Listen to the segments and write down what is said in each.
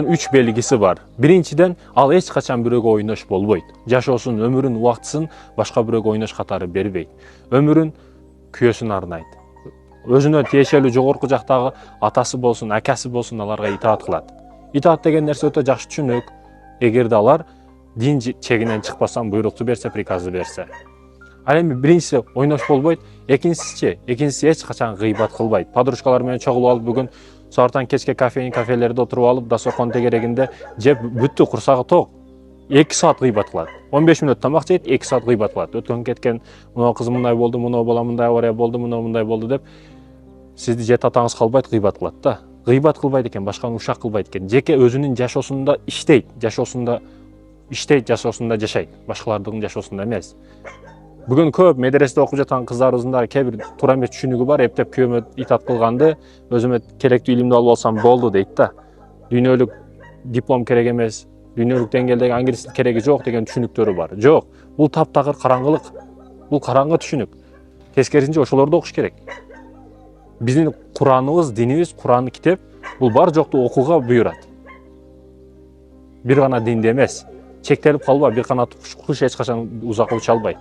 Üç belgisi var. Birinciden al hiç kaçan biröөгө oynoş bolboyt. Жашоосун, ömürün убактысын başka biröөгө oynoş katары бербейт. Ömürün kүйөөсүн арнайт. Өзүнө тиешелүү жогорку жактагы атасы болсун, акасы болсун, аларга итаат кылат. Итаат деген нерсе өтө жакшы түшүнүк. Эгерде алар дин чегинен чыкпастан буйрукту берсе, приказды берсе. Ал эми биринчиси ойнош болбойт, экинчиси эч качан гыйбат кылбайт. Подружкалар менен чогулуп алып бүгүн саартан кечке кафелерде отуруп алып, дасторкон тегерегинде жеп бүттү, курсагы ток. 2 саат гыйбат кылат. 15 мүнөт тамак жейт, 2 саат гыйбат кылат. Өткөн кеткен, мына кыз мындай болду, мына бала мындай авария болду, мына мындай болду деп сизди жет атаңыз калбайт, гыйбат кылат да. Гыйбат кылбайт экен, башканы ушак кылбайт экен. Жеке өзүнүн жашоосунда иштейт, жашоосунда жашайт, башкалардын жашоосунда эмес. Бүгүн көп медреседе окуп жаткан кыздарыбыздын да кээ бир туура эмес түшүнүгү бар. Эптеп күйөөмө итаат кылганды, өзүмө керектүү илимди алып алсам болду дейт да. Дүйнөлүк диплом керек эмес, дүйнөлүк деңгээлдеги англис тил кереги жок деген түшүнүктөрү бар. Жок, бул таптагыр караңгылык. Бул караңгы түшүнүк. Тескерисинче ошолорду окуш керек. Биздин Кураныбыз, динибиз, Куран китеп бул бар жокту окууга буйрат. Бир гана динде эмес. Чектелип калба, бир гана куш эч качан узакка уча албайт.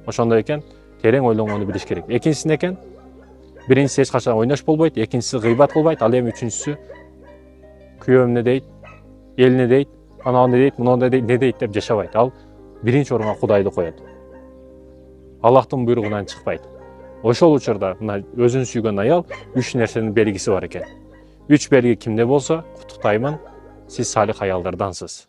Ошондой экен, терең ойлонгонду билиш керек. Экинчиси экен, биринчиси эч качан ойнош болбойт, экинчиси гыйбат кылбайт, ал эми үчүнчүсү күйөөм эмне дейт, эл эмне дейт, анау эмне дейт, мынау эмне дейт деп жашабайт. Ал биринчи орунга Кудайды коет. Аллахтын буйругунан чыкпайт. Ошол учурда мына өзүн сүйгөн аял 3 нерсенин белгиси бар экен. 3 белги кимде болсо, куттуктаймын, сиз салих аялдардансыз.